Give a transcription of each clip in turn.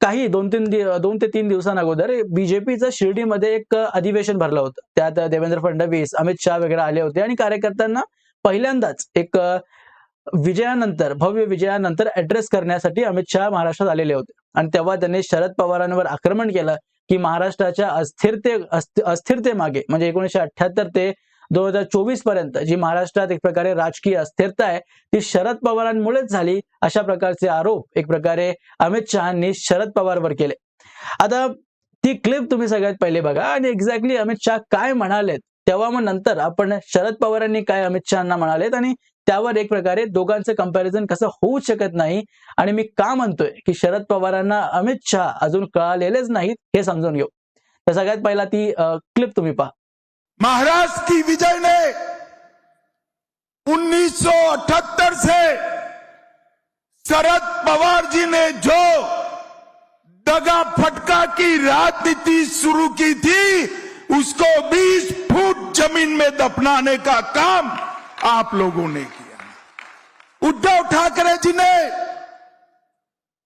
काही 2 ते 3 दिवसांअगोदर बीजेपीचं शिर्डीमध्ये एक अधिवेशन भरलं होतं. त्यात देवेंद्र फडणवीस, अमित शहा वगैरे आले होते आणि कार्यकर्त्यांना पहिल्यांदाच एक विजयानंतर, भव्य विजयानंतर ॲड्रेस करण्यासाठी अमित शहा महाराष्ट्रात आलेले होते. आणि तेव्हा त्यांनी शरद पवारांवर आक्रमण केलं की महाराष्ट्राच्या अस्थिरतेमागे म्हणजे 1978 ते 2024 पर्यंत जी महाराष्ट्रात एक प्रकारे राजकीय अस्थिरता आहे ती शरद पवारांमुळेच झाली, अशा प्रकारचे आरोप एक प्रकारे अमित शहांनी शरद पवारवर केले. आता ती क्लिप तुम्ही सगळ्यात पहिले बघा आणि एक्झॅक्टली अमित शहा काय म्हणालेत, तेव्हा मग नंतर आपण शरद पवारांनी काय अमित शहांना म्हणालेत आणि त्यावर एक प्रकारे दोघांचं कंपॅरिझन कसं होऊ शकत नाही आणि मी का म्हणतोय की शरद पवारांना अमित शहा अजून कळालेलेच नाहीत हे समजून घेऊ. तर सगळ्यात पहिला ती क्लिप तुम्ही पहा. महाराष्ट्र की विजय ने 1978 से शरद पवार जी ने जो दगा फटका की राजनीति शुरू की थी उसको 20 फुट जमीन में दफनाने का काम आप लोगों ने किया। उद्धव ठाकरे जी ने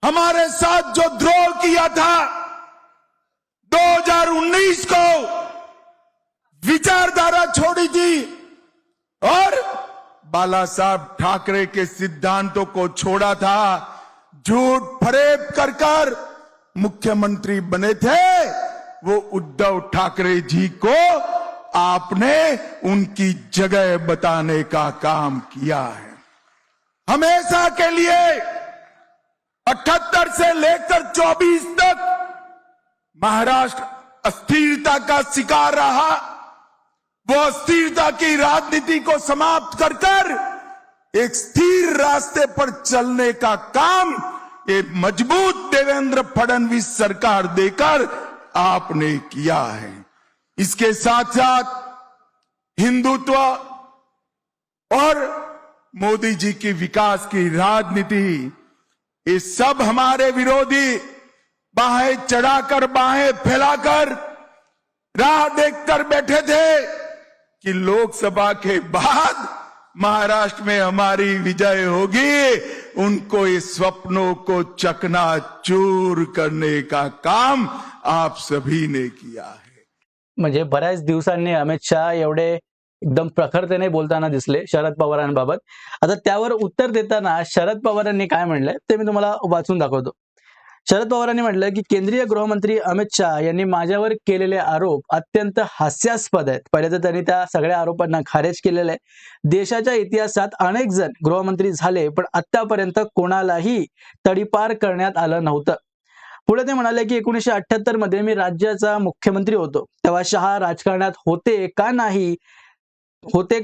हमारे साथ जो द्रोह किया था 2019 को विचारधारा छोड़ी थी और बाला साहब ठाकरे के सिद्धांतों को छोड़ा था, झूठ फरेब कर मुख्यमंत्री बने थे, वो उद्धव ठाकरे जी को आपने उनकी जगह बताने का काम किया है। हमेशा के लिए 78 से लेकर 24 तक महाराष्ट्र अस्थिरता का शिकार रहा। वो अस्थिरता की राजनीति को समाप्त कर एक स्थिर रास्ते पर चलने का काम ये मजबूत देवेंद्र फडणवीस सरकार देकर आपने किया है। इसके साथ साथ हिंदुत्व और मोदी जी की विकास की राजनीति, ये सब हमारे विरोधी बाहें चढ़ाकर बाहें फैलाकर राह देखकर बैठे थे कि लोकसभा के बाद महाराष्ट्र में हमारी विजय होगी। उनको इस स्वप्नों को चकनाचूर करने का काम आप सभी ने किया है। म्हणजे बऱ्याच दिवसांनी अमित शहा एवढे एकदम प्रखरतेने बोलताना दिसले शरद पवारांबाबत. आता त्यावर उत्तर देताना शरद पवारांनी काय म्हणलंय ते मी तुम्हाला वाचून दाखवतो. शरद पवारांनी म्हटलं की केंद्रीय गृहमंत्री अमित शहा यांनी माझ्यावर केलेले आरोप अत्यंत हास्यास्पद आहेत. पहिले तर त्यांनी त्या सगळ्या आरोपांना खारेज केलेलं आहे. देशाच्या इतिहासात अनेक जण गृहमंत्री झाले पण आतापर्यंत कोणालाही तडीपार करण्यात आलं नव्हतं. पुढे ते म्हणाले की 1978 मध्ये मी राज्याचा मुख्यमंत्री होतो, तेव्हा शहा राजकारणात होते का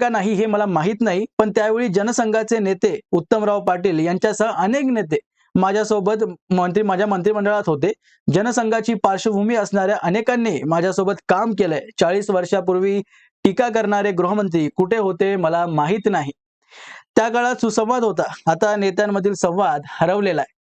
नाही हे मला माहित नाही, पण त्यावेळी जनसंघाचे नेते उत्तमराव पाटील यांच्यासह अनेक नेते माझ्यासोबत माझ्या मंत्रिमंडळात होते. जनसंघाची पार्श्वभूमी असणाऱ्या अनेकांनी माझ्यासोबत काम केलंय. 40 वर्षापूर्वी टीका करणारे गृहमंत्री कुठे होते मला माहित नाही. त्या काळात सुसंवाद होता, आता नेत्यांमधील संवाद हरवलेला आहे.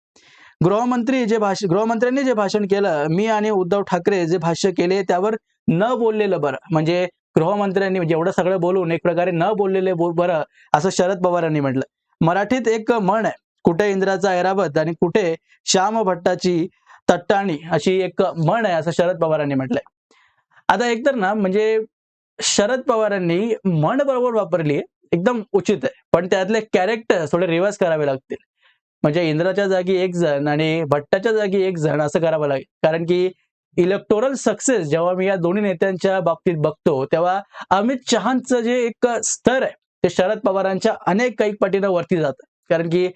गृहमंत्र्यांनी जे भाषण केलं, मी आणि उद्धव ठाकरे जे भाष्य केले त्यावर न बोललेलं बरं. म्हणजे गृहमंत्र्यांनी एवढं सगळं बोलून एक प्रकारे न बोललेले बरं असं शरद पवारांनी म्हटलं. मराठीत एक म्हण आहे, कुठे इंद्राचा ऐरावत आणि कुठे श्याम भट्टाची तट्टाणी अशी एक म्हण आहे असं शरद पवारांनी म्हटलंय. आता एकतर ना म्हणजे शरद पवारांनी म्हण बरोबर वापरली, एकदम उचित आहे, पण त्यातले कॅरेक्टर थोडे रिव्हर्स करावे लागतील. म्हणजे इंद्राच्या जागी एक जण आणि भट्टाच्या जागी एक जण असं करावं लागेल. कारण की इलेक्टोरल सक्सेस जेव्हा मी या दोन्ही नेत्यांच्या बाबतीत बघतो तेव्हा अमित शहांचं जे एक स्तर आहे ते शरद पवारांच्या अनेक काही पटीनं वरती जातं. कारण की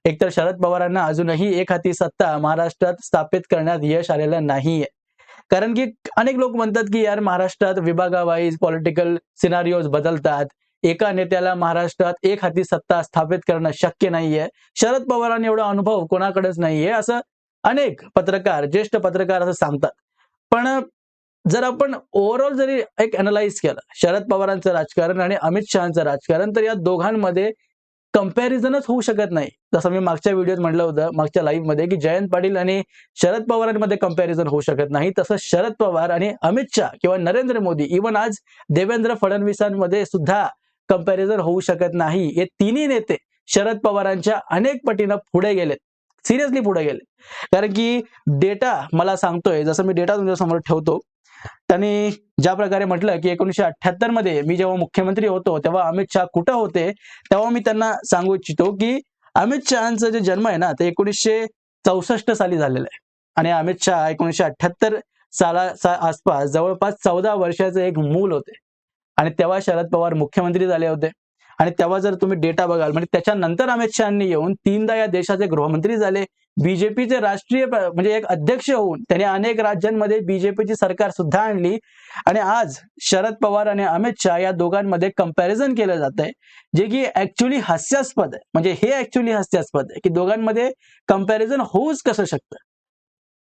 एकतर शरद पवारांना अजूनही एक हाती सत्ता महाराष्ट्रात स्थापित करण्यात यश आलेलं नाहीये. कारण की अनेक लोक म्हणतात की यार महाराष्ट्रात विभागावाईज पॉलिटिकल सिनारिओज बदलतात, एका नेत्याला महाराष्ट्रात एक हाती सत्ता स्थापित करणं शक्य नाहीये. शरद पवारांनी एवढा अनुभव कोणाकडेच नाहीये असं अनेक पत्रकार, ज्येष्ठ पत्रकार असं सांगतात. पण जर आपण ओव्हरऑल जरी एक अनालाइज केलं शरद पवारांचं राजकारण आणि अमित शहांचं राजकारण, तर या दोघांमध्ये कंपॅरिझनच होऊ शकत नाही. जसं मी मागच्या व्हिडिओत म्हटलं होतं, मागच्या लाईव्ह मध्ये, की जयंत पाटील आणि शरद पवारांमध्ये कंपॅरिझन होऊ शकत नाही, तसं शरद पवार आणि अमित शहा किंवा नरेंद्र मोदी, इव्हन आज देवेंद्र फडणवीसांमध्ये सुद्धा कंपॅरिझन होऊ शकत नाही. हे तिन्ही नेते शरद पवारांच्या अनेक पटीनं पुढे गेलेत. सिरियसली पुढे गेले. कारण की डेटा मला सांगतोय, जसं मी डेटा तुमच्यासमोर ठेवतो, त्यांनी ज्या प्रकारे म्हटलं की 1978 मध्ये मी जेव्हा मुख्यमंत्री होतो तेव्हा अमित शहा कुठं होते, तेव्हा मी त्यांना सांगू इच्छितो की अमित शहाचा जे जन्म आहे ना ते 1964 साली झालेला आहे आणि अमित शहा 1978 आसपास जवळपास 14 वर्षाचे एक मूल होते आणि तेव्हा शरद पवार मुख्यमंत्री झाले होते. आणि तेव्हा जर तुम्ही डेटा बघाल म्हणजे त्याच्यानंतर अमित शहानी येऊन 3दा या देशाचे गृहमंत्री झाले. बीजेपीचे राष्ट्रीय म्हणजे एक अध्यक्ष होऊन त्यांनी अनेक राज्यांमध्ये बीजेपीची सरकार सुद्धा आणली आणि आज शरद पवार आणि अमित शहा या दोघांमध्ये कंपॅरिझन केलं जात आहे, जे की ऍक्च्युअली हास्यास्पद आहे. म्हणजे हे ऍक्च्युअली हास्यास्पद आहे की दोघांमध्ये कंपॅरिझन होऊच कसं शकतं.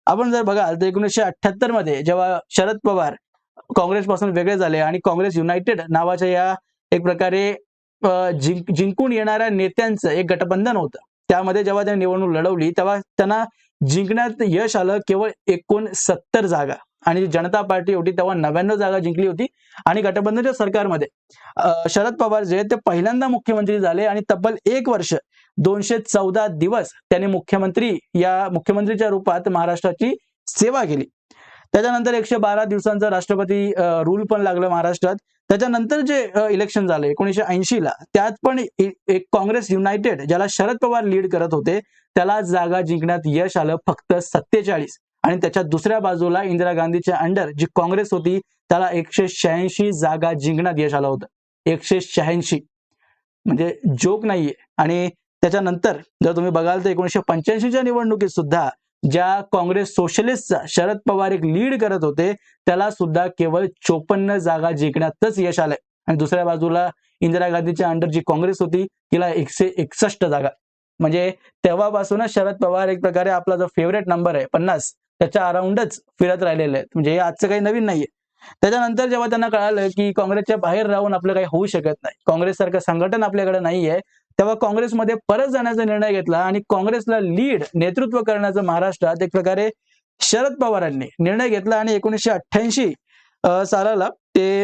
आपण जर बघाल तर 1978 मध्ये जेव्हा शरद पवार काँग्रेसपासून वेगळे झाले आणि काँग्रेस युनायटेड नावाच्या या एक प्रकारे जिंकून येणाऱ्या नेत्यांचं एक गठबंधन होतं. त्यामध्ये जेव्हा त्यांनी निवडणूक लढवली तेव्हा त्यांना जिंकण्यात यश आलं केवळ 69 जागा आणि जनता पार्टी होती तेव्हा 99 जागा जिंकली होती. आणि गठबंधनच्या सरकारमध्ये शरद पवार जे ते पहिल्यांदा मुख्यमंत्री झाले आणि तब्बल 1 वर्ष 214 दिवस त्यांनी मुख्यमंत्रीच्या रूपात महाराष्ट्राची सेवा केली. त्याच्यानंतर 112 दिवसांचा राष्ट्रपती रूल पण लागलं महाराष्ट्रात. त्याच्यानंतर जे इलेक्शन झालं 1980 ला, त्यात पण एक काँग्रेस युनायटेड ज्याला शरद पवार लीड करत होते त्याला जागा जिंकण्यात यश आलं फक्त 47. आणि त्याच्या दुसऱ्या बाजूला इंदिरा गांधीच्या अंडर जी काँग्रेस होती त्याला 186 जागा जिंकण्यात यश आलं होतं. 186 म्हणजे जोक नाहीये. आणि त्याच्यानंतर जर तुम्ही बघाल तर 1985च्या निवडणुकीत सुद्धा ज्या काँग्रेस सोशलिस्टचा शरद पवार एक लीड करत होते त्याला सुद्धा केवळ 54 जागा जिंकण्यातच यश आलंय. आणि दुसऱ्या बाजूला इंदिरा गांधीच्या अंडर जी काँग्रेस होती तिला 161 जागा. म्हणजे तेव्हापासूनच शरद पवार एक प्रकारे आपला जो फेवरेट नंबर आहे 50 त्याच्या अराउंडच फिरत राहिलेले आहेत. म्हणजे हे आजचं काही नवीन नाहीये. त्याच्यानंतर जेव्हा त्यांना कळालं की काँग्रेसच्या बाहेर राहून आपलं काही होऊ शकत नाही, काँग्रेससारखं संघटन आपल्याकडे नाहीये, तेव्हा काँग्रेसमध्ये परत जाण्याचा निर्णय घेतला आणि काँग्रेसला नेतृत्व करण्याचा महाराष्ट्रात एक प्रकारे शरद पवारांनी निर्णय घेतला. आणि 1988 सालाला ते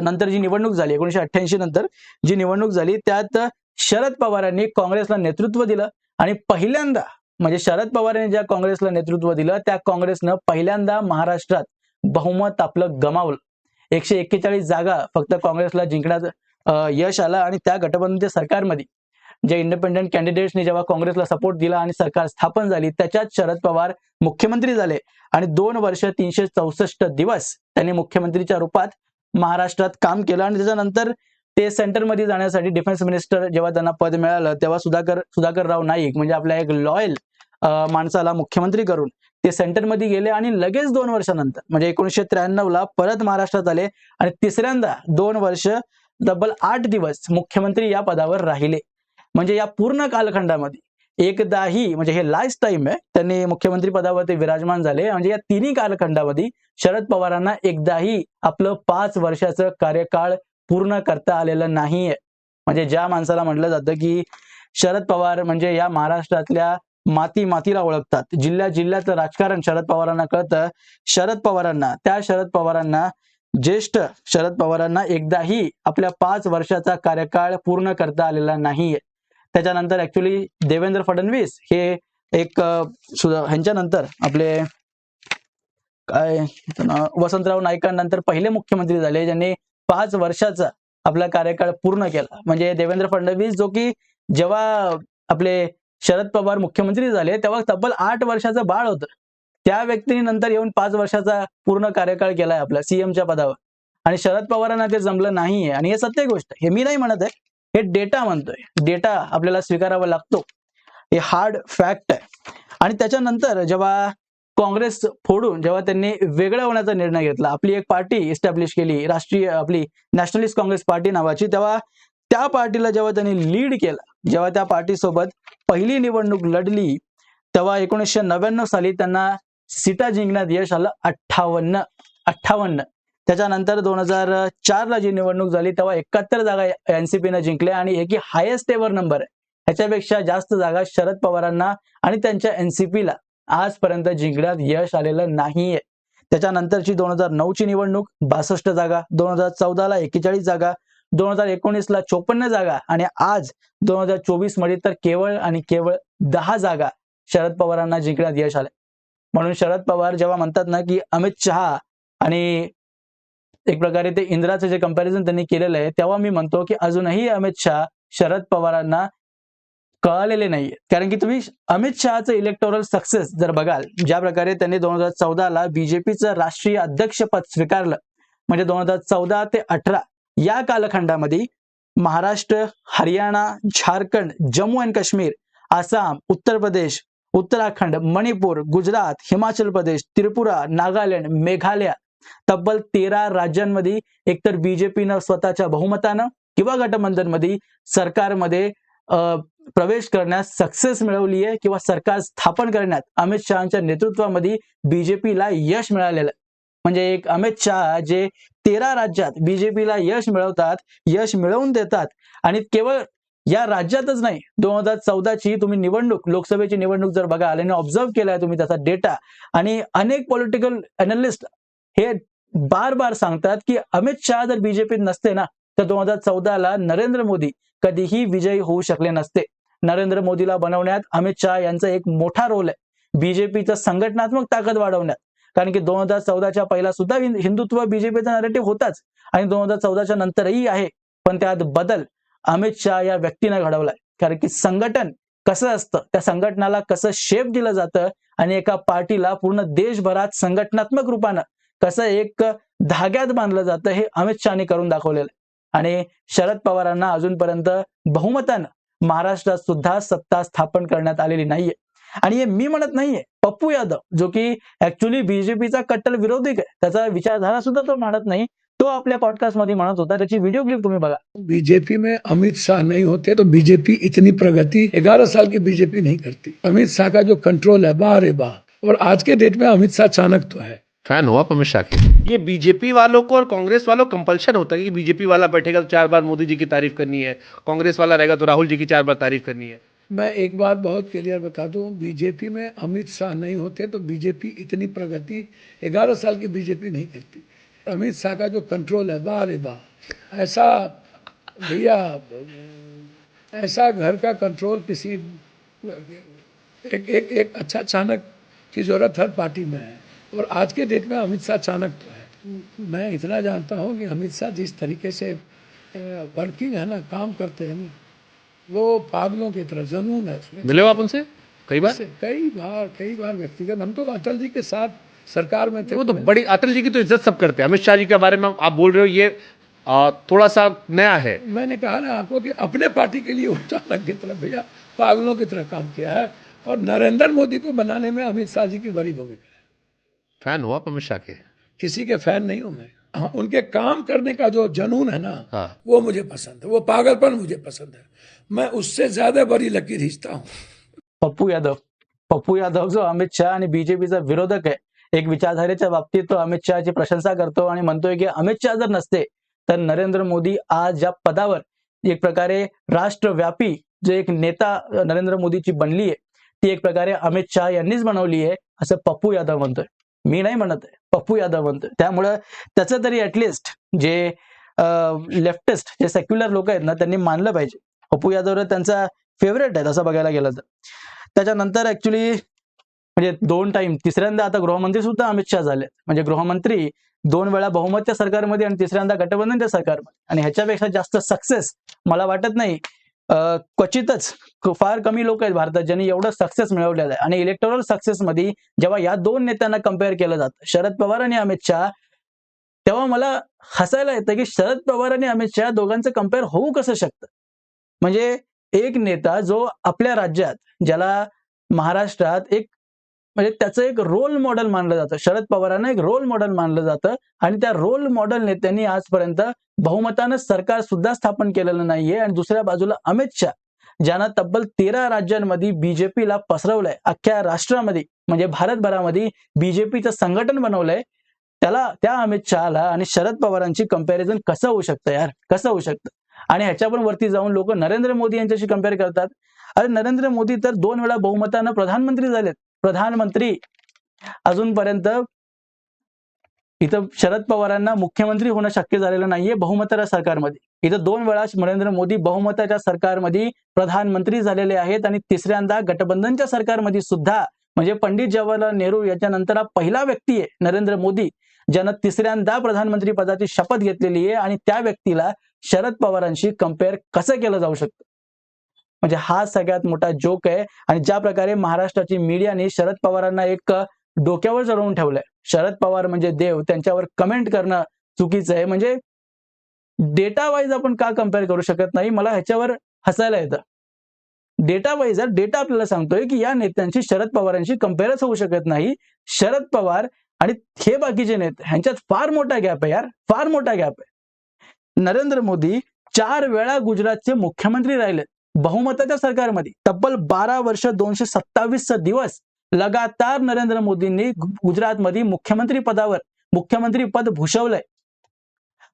नंतर जी निवडणूक झाली 1988 नंतर जी निवडणूक झाली त्यात शरद पवारांनी काँग्रेसला नेतृत्व दिलं आणि पहिल्यांदा म्हणजे शरद पवारांनी ज्या काँग्रेसला नेतृत्व दिलं त्या काँग्रेसनं पहिल्यांदा महाराष्ट्रात बहुमत आपलं गमावलं. 141 जागा फक्त काँग्रेसला जिंकण्यात यश आलं आणि त्या गठबंधनच्या सरकारमध्ये जे इंडिपेंडेंट कॅन्डिडेट्सनी जेव्हा काँग्रेसला सपोर्ट दिला आणि सरकार स्थापन झाली त्याच्यात शरद पवार मुख्यमंत्री झाले आणि 2 वर्ष 364 दिवस त्यांनी मुख्यमंत्रीच्या रूपात महाराष्ट्रात काम केलं. आणि त्याच्यानंतर ते सेंटरमध्ये जाण्यासाठी डिफेन्स मिनिस्टर जेव्हा त्यांना पद मिळालं तेव्हा सुधाकर राव नाईक म्हणजे आपल्या एक लॉयल माणसाला मुख्यमंत्री करून ते सेंटरमध्ये गेले आणि लगेच 2 वर्षानंतर म्हणजे 1993 ला परत महाराष्ट्रात आले आणि तिसऱ्यांदा 2 वर्ष तब्बल 8 दिवस मुख्यमंत्री या पदावर राहिले. म्हणजे या पूर्ण कालखंडामध्ये एकदाही म्हणजे हे लास्ट टाइम आहे त्यांनी मुख्यमंत्री पदावरती विराजमान झाले. म्हणजे या तिन्ही कालखंडामध्ये शरद पवारांना एकदाही आपलं 5 वर्षाचं कार्यकाळ पूर्ण करता आलेलं नाहीये. म्हणजे ज्या माणसाला म्हटलं जातं की शरद पवार म्हणजे या महाराष्ट्रातल्या मातीला ओळखतात, जिल्ह्यातलं राजकारण शरद पवारांना कळतं. शरद पवारांना ज्येष्ठ शरद पवारांना एकदाही आपल्या 5 वर्षाचा कार्यकाळ पूर्ण करता आलेला नाहीये. त्याच्यानंतर ऍक्च्युली देवेंद्र फडणवीस हे एक ह्यांच्यानंतर आपले वसंतराव नाईकांनंतर पहिले मुख्यमंत्री झाले ज्यांनी 5 वर्षाचा आपला कार्यकाळ पूर्ण केला. म्हणजे देवेंद्र फडणवीस जो की जेव्हा आपले शरद पवार मुख्यमंत्री झाले तेव्हा तब्बल 8 वर्षाचं बाळ होतं, त्या व्यक्तीने नंतर येऊन 5 वर्षाचा पूर्ण कार्यकाळ केलाय आपला सीएमच्या पदावर. आणि शरद पवारांना ते जमलं नाहीये. आणि हे सत्य गोष्ट आहे, हे मी नाही म्हणत आहे, हे डेटा म्हणतोय. डेटा आपल्याला स्वीकारावा लागतो, हे हार्ड फॅक्ट आहे. आणि त्याच्यानंतर जेव्हा काँग्रेस फोडून जेव्हा त्यांनी वेगळं होण्याचा निर्णय घेतला, आपली एक पार्टी इस्टॅब्लिश केली राष्ट्रीय आपली नॅशनलिस्ट काँग्रेस पार्टी नावाची, तेव्हा त्या पार्टीला जेव्हा त्यांनी लीड केलं, जेव्हा त्या पार्टी सोबत पहिली निवडणूक लढली तेव्हा 1999 साली त्यांना सीटा जिंकण्यात यश आलं 58. त्याच्यानंतर 2004 ला जी निवडणूक झाली तेव्हा 71 जागा एनसीपीने जिंकल्या आणि एक हायेस्ट एव्हर नंबर आहे. ह्याच्यापेक्षा जास्त जागा शरद पवारांना आणि त्यांच्या एनसीपीला आजपर्यंत जिंकण्यात यश आलेलं नाहीये. त्याच्यानंतरची 2009 ची निवडणूक 62 जागा, 2014 ला 41 जागा, 2019 ला 54 जागा आणि आज 2024 मध्ये तर केवळ आणि केवळ 10 जागा शरद पवारांना जिंकण्यात यश आलंय. म्हणून शरद पवार जेव्हा म्हणतात ना, की अमित शहा आणि एक प्रकारे ते इंद्राचं जे कंपॅरिझन त्यांनी केलेलं आहे, तेव्हा मी म्हणतो, की अजूनही अमित शहा शरद पवारांना कळालेले नाहीये. कारण की तुम्ही अमित शहाचं इलेक्टोरल सक्सेस जर बघाल, ज्या प्रकारे त्यांनी 2014ला बीजेपीचं राष्ट्रीय अध्यक्षपद स्वीकारलं, म्हणजे 2014 ते 18 या कालखंडामध्ये महाराष्ट्र, हरियाणा, झारखंड, जम्मू अँड काश्मीर, आसाम, उत्तर प्रदेश, उत्तराखंड, मणिपूर, गुजरात, हिमाचल प्रदेश, त्रिपुरा, नागालँड, मेघालय, तब्बल 13 राज्यांमध्ये एकतर बीजेपीनं स्वतःच्या बहुमतानं किंवा गठबंधनमध्ये सरकारमध्ये प्रवेश करण्यास सक्सेस मिळवली आहे किंवा सरकार स्थापन करण्यात अमित शहाच्या नेतृत्वामध्ये बीजेपीला यश मिळालेलं आहे. म्हणजे एक अमित शहा जे 13 राज्यात बीजेपीला यश मिळवतात, यश मिळवून देतात आणि केवळ या राज्यातच नाही, 2014ची तुम्ही निवडणूक, लोकसभेची निवडणूक जर बघाल आणि ऑब्झर्व्ह केलाय तुम्ही त्याचा डेटा, आणि अनेक पॉलिटिकल अनालिस्ट हे बार सांगतात की अमित शहा जर बीजेपीत नसते ना, तर 2014ला नरेंद्र मोदी कधीही विजयी होऊ शकले नसते. नरेंद्र मोदीला बनवण्यात अमित शहा यांचा एक मोठा रोल आहे, बीजेपीचं संघटनात्मक ताकद वाढवण्यात. कारण की 2014च्या पहिला सुद्धा हिंदुत्व बीजेपीचा नॅरेटिव्ह होताच आणि 2014च्या नंतरही आहे, पण त्यात बदल अमित शहा या व्यक्तीने घडवलाय. कारण की संघटन कसं असतं, त्या संघटनाला कसं शेप दिलं जातं आणि एका पार्टीला पूर्ण देशभरात संघटनात्मक रूपानं कसं एक धाग्यात बांधलं जातं, हे अमित शहाने करून दाखवलेलं आहे. आणि शरद पवारांना अजूनपर्यंत बहुमतानं महाराष्ट्रात सुद्धा सत्ता स्थापन करण्यात आलेली नाहीये. आणि हे मी म्हणत नाहीये, पप्पू यादव जो की ऍक्च्युअली बीजेपीचा कट्टर विरोधी आहे, त्याचा विचारधारा सुद्धा तो मांडत नाही, तो आपल्या पॉडकास्ट मध्ये म्हणत होता. त्याची व्हिडिओ क्लिप तुम्ही बघा. बीजेपी में अमित शाह नहीं होते तो बीजेपी इतनी प्रगति 11 साल की बीजेपी नहीं करती. अमित शाह का जो कंट्रोल है, वाह रे वाह. और आज के डेट में अमित शाह चाणक तो है. फैन हो आप अमित शाह के? ये बीजेपी वालों को और कांग्रेस वालों को कंपल्शन होता है कि बीजेपी वाला बैठेगा तो 4 बार मोदी जी की तारीफ करनी है, कांग्रेस वाला रहेगा तो राहुल जी की 4 बार तारीफ करनी है. मैं एक बात बहुत क्लियर बता दूं, बीजेपी में अमित शाह नहीं होते तो बीजेपी इतनी प्रगति 11 साल की बीजेपी नहीं करती. अमित शाह का जो कंट्रोल है, वाह रे वाह. ऐसा भैया, ऐसा घर का कंट्रोल किसी एक अच्छा चाणक की जरूरत हर पार्टी में है. और आज के डेट में अमित शाह चाणक तो है. मैं इतना जानता हूँ कि अमित शाह जिस तरीके से वर्किंग है ना, काम करते हैं ना, वो पागलों की तरह जुनून है उसमें. मिले हो आप उनसे कई बार? कई बार व्यक्तिगत. हम तो अटल जी के साथ सरकार में थे. वो तो बड़ी, अटल जी की तो इज्जत सब करते हैं. अमित शाह जी के बारे में आप बोल रहे हो, ये थोड़ा सा नया है. मैंने कहा ना आपको कि अपने पार्टी के लिए वो चाणक की तरह भैया पागलों की तरह काम किया है. और नरेंद्र मोदी को बनाने में अमित शाह जी की बड़ी भूमिका है. फैन हो आप अमित शाह के? किसी के फैन नहीं हूं मैं. हाँ, उनके काम करने का जो जुनून है ना, हाँ. वो मुझे पसंद है. वो पागलपन मुझे पसंद है. मैं उससे ज्यादा बड़ी लकीर खींचता हूँ. पप्पू यादव जो अमित शहा आणि बीजेपीचा विरोधक आहे, एक विचारधारेच्या बाबतीत तो अमित शहाची प्रशंसा करतो आणि म्हणतोय की अमित शहा जर नसते तर नरेंद्र मोदी आज ज्या पदावर एक प्रकारे राष्ट्रव्यापी जो एक नेता नरेंद्र मोदीची बनली आहे, ती एक प्रकारे अमित शहा यांनीच बनवली आहे, असं पप्पू यादव म्हणतोय. मी नाही म्हणत आहे, पप्पू यादव म्हणतोय. त्यामुळं त्याचं तरी ऍटलिस्ट जे लेफ्टिस्ट जे सेक्युलर लोक आहेत ना, त्यांनी मानलं पाहिजे. पप्पू यादव त्यांचा फेवरेट आहे असं बघायला गेलं तर. त्याच्यानंतर ऍक्च्युली म्हणजे 2 टाइम, तिसऱ्यांदा आता गृहमंत्री सुद्धा अमित शहा झाले. म्हणजे गृहमंत्री 2 वेळा बहुमतच्या सरकारमध्ये आणि तिसऱ्यांदा गठबंधनच्या सरकारमध्ये. आणि ह्याच्यापेक्षा जास्त सक्सेस मला वाटत नाही. क्वचितच फार कमी लोक आहेत भारतात ज्यांनी एवढं सक्सेस मिळवलेलं आहे. आणि इलेक्टोरल सक्सेस मध्ये जेव्हा या 2 नेत्यांना कम्पेअर केलं जातं, शरद पवार आणि अमित शहा, तेव्हा मला हसायला येतं की शरद पवार आणि अमित शहा दोघांचं कम्पेअर होऊ कसं शकतं. म्हणजे एक नेता जो आपल्या राज्यात, ज्याला महाराष्ट्रात एक म्हणजे त्याचं एक रोल मॉडेल मानलं जातं, शरद पवारांना एक रोल मॉडेल मानलं जातं, आणि त्या रोल मॉडेल नेत्यांनी आजपर्यंत बहुमतानं सरकार सुद्धा स्थापन केलेलं नाहीये. आणि दुसऱ्या बाजूला अमित शहा, ज्यानं तब्बल 13 राज्यांमध्ये बीजेपीला पसरवलंय, अख्ख्या राष्ट्रामध्ये म्हणजे भारतभरामध्ये बीजेपीचं संघटन बनवलंय, त्या अमित शहाला आणि शरद पवारांची कंपॅरिझन कसं होऊ शकतं यार, कसं होऊ शकतं. आणि ह्याच्या पण वरती जाऊन लोक नरेंद्र मोदी यांच्याशी कम्पेअर करतात. अरे नरेंद्र मोदी तर 2 वेळा बहुमतानं प्रधानमंत्री झालेत. प्रधानमंत्री अजूनपर्यंत इथं शरद पवारांना मुख्यमंत्री होणं शक्य झालेलं नाहीये बहुमताच्या सरकारमध्ये. इथं 2 वेळा नरेंद्र मोदी बहुमताच्या सरकारमध्ये प्रधानमंत्री झालेले आहेत आणि तिसऱ्यांदा गठबंधनच्या सरकारमध्ये सुद्धा, म्हणजे पंडित जवाहरलाल नेहरू याच्यानंतर हा पहिला व्यक्ती आहे नरेंद्र मोदी ज्यानं तिसऱ्यांदा प्रधानमंत्री पदाची शपथ घेतलेली आहे आणि त्या व्यक्तीला शरद पवारांशी कम्पेअर कसं केलं जाऊ शकतं? म्हणजे हा सगळ्यात मोठा जोक आहे. आणि ज्या प्रकारे महाराष्ट्राची मीडियाने शरद पवारांना एक डोक्यावर चढवून ठेवलंय, शरद पवार म्हणजे देव, त्यांच्यावर कमेंट करणं चुकीचं आहे. म्हणजे डेटा वाईज आपण का कम्पेअर करू शकत नाही? मला ह्याच्यावर हसायला येतं. डेटा वाईज डेटा आपल्याला सांगतोय की या नेत्यांची शरद पवारांशी कम्पेअरच होऊ शकत नाही. शरद पवार आणि हे बाकीचे नेते ह्यांच्यात फार मोठा गॅप आहे यार, फार मोठा गॅप आहे. नरेंद्र मोदी 4 वेळा गुजरातचे मुख्यमंत्री राहिले बहुमताच्या सरकारमध्ये. तब्बल 12 वर्ष 227 दिवस लगातार नरेंद्र मोदींनी गुजरातमध्ये मुख्यमंत्री पद भूषवलंय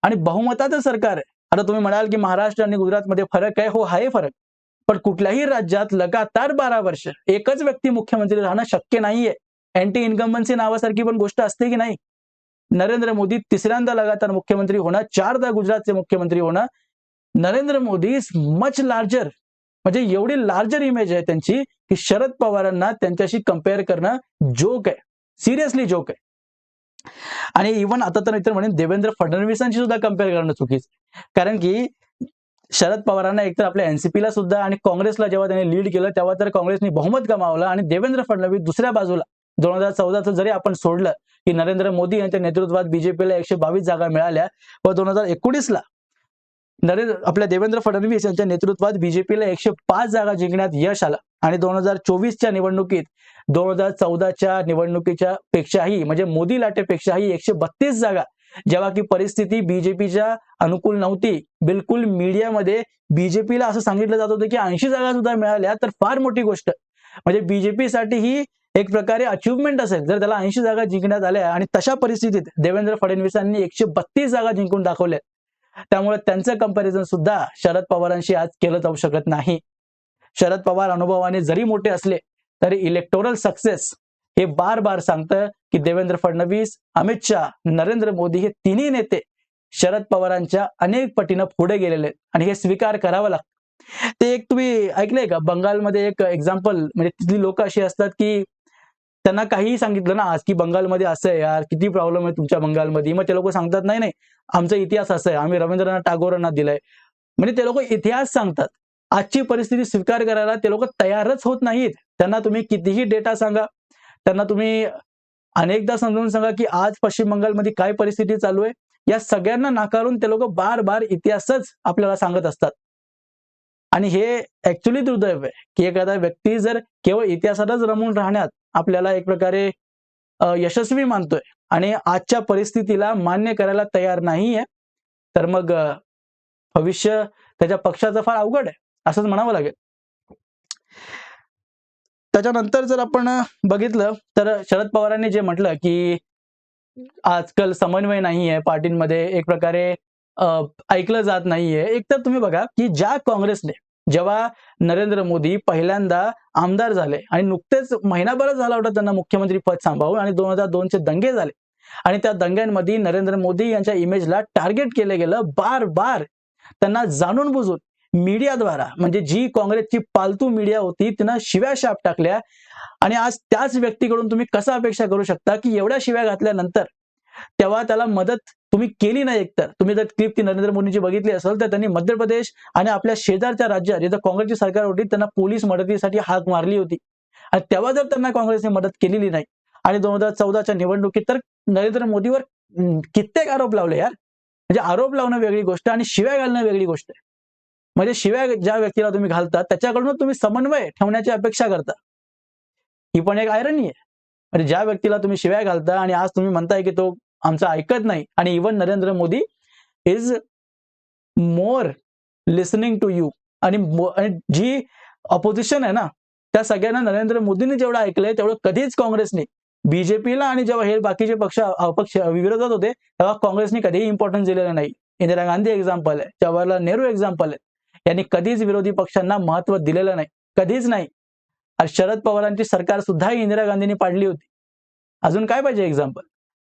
आणि बहुमताचं सरकार आहे. आता तुम्ही म्हणाल की महाराष्ट्र आणि गुजरातमध्ये फरक आहे. हो, आहे फरक. पण कुठल्याही राज्यात लगातार 12 वर्ष एकच व्यक्ती मुख्यमंत्री राहणं शक्य नाहीये. अँटी इन्कम्बन्सी नावासारखी पण गोष्ट असते की नाही? नरेंद्र मोदी तिसऱ्यांदा लगातार मुख्यमंत्री होणं, 4दा गुजरातचे मुख्यमंत्री होणं. Narendra Modi is much larger, म्हणजे एवढी लार्जर इमेज आहे त्यांची की शरद पवारांना त्यांच्याशी कम्पेअर करणं जोक आहे, सिरियसली जोक आहे. आणि इव्हन आता तर इतर म्हणेन देवेंद्र फडणवीसांशी सुद्धा कम्पेअर करणं चुकीचं आहे. कारण की शरद पवारांना एकतर आपल्या एनसीपीला सुद्धा आणि काँग्रेसला जेव्हा त्यांनी लीड केलं तेव्हा तर काँग्रेसने बहुमत गमावलं आणि देवेंद्र फडणवीस दुसऱ्या बाजूला 2014चं जरी आपण सोडलं की नरेंद्र मोदी यांच्या नेतृत्वात बीजेपीला 122 जागा मिळाल्या, व 2019ला आपल्या देवेंद्र फडणवीस यांच्या नेतृत्वात बीजेपीला 105 जागा जिंकण्यात यश आलं आणि 2024च्या निवडणुकीत 2014च्या निवडणुकीच्या पेक्षाही, म्हणजे मोदी लाटेपेक्षाही 132 जागा, जेव्हा की परिस्थिती बीजेपीच्या अनुकूल नव्हती. बिलकुल मीडियामध्ये बीजेपीला असं सांगितलं जात होतं की 80 जागा सुद्धा मिळाल्या तर फार मोठी गोष्ट, म्हणजे बीजेपीसाठी ही एक प्रकारे अचिव्हमेंट असेल जर त्याला 80 जागा जिंकण्यात आल्या. आणि तशा परिस्थितीत देवेंद्र फडणवीसांनी 132 जागा जिंकून दाखवल्या. त्यामुळे त्यांचं कंपॅरिझन सुद्धा शरद पवारांशी आज केलं जाऊ शकत नाही. शरद पवार अनुभवाने जरी मोठे असले तरी इलेक्टोरल सक्सेस हे बार बार सांगतं की देवेंद्र फडणवीस, अमित शहा, नरेंद्र मोदी हे तिन्ही नेते शरद पवारांच्या अनेक पटीनं पुढे गेलेले आहेत आणि हे स्वीकार करावं लागतं. ते एक तुम्ही ऐकलंय का, बंगालमध्ये एक एक्झाम्पल, म्हणजे तिथली लोक अशी असतात की त्यांना काहीही सांगितलं ना आज की बंगालमध्ये असं आहे यार, किती प्रॉब्लेम आहे तुमच्या बंगालमध्ये, मग ते लोक सांगतात नाही नाही आमचा इतिहास असा आहे, आम्ही रवींद्रनाथ टागोरांना दिलाय. म्हणजे ते लोक इतिहास सांगतात. आजची परिस्थिती स्वीकार करायला ते लोक तयारच होत नाहीत. त्यांना तुम्ही कितीही डेटा सांगा, त्यांना तुम्ही अनेकदा समजून सांगा की आज पश्चिम बंगालमध्ये काय परिस्थिती चालू आहे, या सगळ्यांना नाकारून ते लोक बार बार इतिहासच आपल्याला सांगत असतात. आणि हे ऍक्च्युली दुर्दैव आहे की एखादा व्यक्ती जर केवळ इतिहासातच रमून राहण्यात आपल्याला एक प्रकारे यशस्वी मानतोय आणि आजच्या परिस्थितीला मान्य करायला तयार नाहीये, तर मग भविष्य त्याच्या पक्षाचं फार अवघड आहे असंच म्हणावं लागेल. त्याच्यानंतर जर आपण बघितलं तर शरद पवारांनी जे म्हटलं की आजकाल समन्वय नाहीये पार्टींमध्ये, एक प्रकारे ऐकलं जात नाहीये. एक तर तुम्ही बघा की ज्या काँग्रेसने जेव्हा नरेंद्र मोदी पहिल्यांदा आमदार झाले आणि नुकतेच महिनाभरच झाला होता त्यांना मुख्यमंत्री पद सांभाळून आणि 2002चे दंगे झाले आणि त्या दंग्यांमध्ये नरेंद्र मोदी यांच्या इमेजला टार्गेट केलं गेलं. बार बार त्यांना जाणून बुजून मीडियाद्वारा, म्हणजे जी काँग्रेसची पालतू मीडिया होती तिनं शिव्या शाप टाकल्या. आणि आज त्याच व्यक्तीकडून तुम्ही कसं अपेक्षा करू शकता की एवढ्या शिव्या घातल्यानंतर तेव्हा त्याला मदत तुम्ही केली नाही? एकतर तुम्ही जर क्लिप ती नरेंद्र मोदींची बघितली असेल तर त्यांनी मध्य प्रदेश आणि आपल्या शेजारच्या राज्यात जिथं काँग्रेसची सरकार होती त्यांना पोलीस मदतीसाठी हाक मारली होती आणि तेव्हा जर त्यांना काँग्रेसने मदत केलेली नाही आणि 2014च्या निवडणुकीत तर नरेंद्र मोदीवर कित्येक आरोप लावले यार. म्हणजे आरोप लावणं वेगळी गोष्ट आणि शिव्या घालणं वेगळी गोष्ट आहे. म्हणजे शिव्या ज्या व्यक्तीला तुम्ही घालता त्याच्याकडून तुम्ही समन्वय ठेवण्याची अपेक्षा करता, ही पण एक आयरनी आहे. म्हणजे ज्या व्यक्तीला तुम्ही शिव्या घालता आणि आज तुम्ही म्हणताय की तो आमचं ऐकत नाही, आणि even Narendra Modi is more listening to you. आणि जी ऑपोजिशन आहे ना त्या सगळ्यांना नरेंद्र मोदींनी जेवढं ऐकलंय तेवढं कधीच काँग्रेसने बीजेपीला, आणि जेव्हा हे बाकीचे पक्ष विरोधात होते तेव्हा काँग्रेसने कधीही इम्पॉर्टन्स दिलेलं नाही. इंदिरा गांधी एक्झाम्पल आहे, जवाहरलाल नेहरू एक्झाम्पल आहे, यांनी कधीच विरोधी पक्षांना महत्व दिलेलं नाही, कधीच नाही. आणि शरद पवारांची सरकार सुद्धा इंदिरा गांधींनी पाडली होती. अजून काय पाहिजे एक्झाम्पल?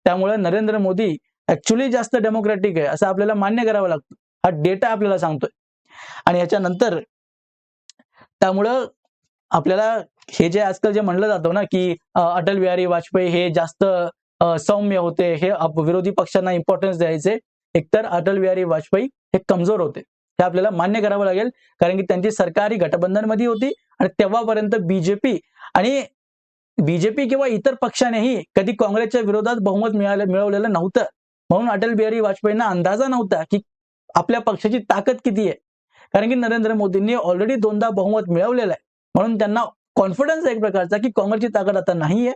त्यामुळे नरेंद्र मोदी ऍक्च्युली जास्त डेमोक्रॅटिक आहे असं आपल्याला मान्य करावं लागतं. हा डेटा आपल्याला सांगतोय. आणि याच्यानंतर त्यामुळं आपल्याला हे जे आजकाल जे म्हणलं जातं ना की अटल बिहारी वाजपेयी हे जास्त सौम्य होते, हे विरोधी पक्षांना इम्पॉर्टन्स द्यायचे, एकतर अटल बिहारी वाजपेयी हे कमजोर होते. हे आपल्याला मान्य करावं लागेल, कारण की त्यांची सरकारी गठबंधनमध्ये होती आणि तेव्हापर्यंत बीजेपी किंवा इतर पक्षानेही कधी काँग्रेसच्या विरोधात बहुमत मिळवलेलं नव्हतं. म्हणून अटल बिहारी वाजपेयींना अंदाजा नव्हता की आपल्या पक्षाची ताकद किती आहे, कारण की नरेंद्र मोदींनी ऑलरेडी 2दा बहुमत मिळवलेलं आहे. म्हणून त्यांना कॉन्फिडन्स आहे एक प्रकारचा की काँग्रेसची ताकद आता नाहीये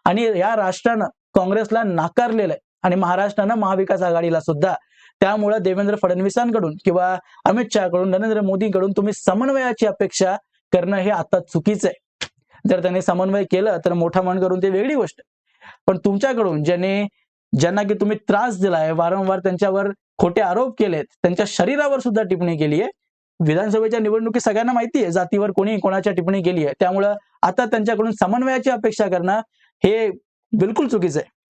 आणि या राष्ट्रानं काँग्रेसला नाकारलेलं आहे आणि महाराष्ट्रानं महाविकास आघाडीला सुद्धा. त्यामुळे देवेंद्र फडणवीसांकडून किंवा अमित शहाकडून, नरेंद्र मोदींकडून तुम्ही समन्वयाची अपेक्षा करणं हे आता चुकीचं आहे. जर त्यांनी समन्वय केलं तर मोठा मन करून ते वेगळी गोष्ट, पण तुमच्याकडून ज्यांना की तुम्ही त्रास दिलाय, वारंवार त्यांच्यावर खोटे आरोप केलेत, त्यांच्या शरीरावर सुद्धा टिप्पणी केली आहे. विधानसभेच्या निवडणुकीत सगळ्यांना माहिती आहे जातीवर कोणी कोणाच्या टिप्पणी केली आहे. त्यामुळं आता त्यांच्याकडून समन्वयाची अपेक्षा करणं हे बिलकुल चुकीचं आहे.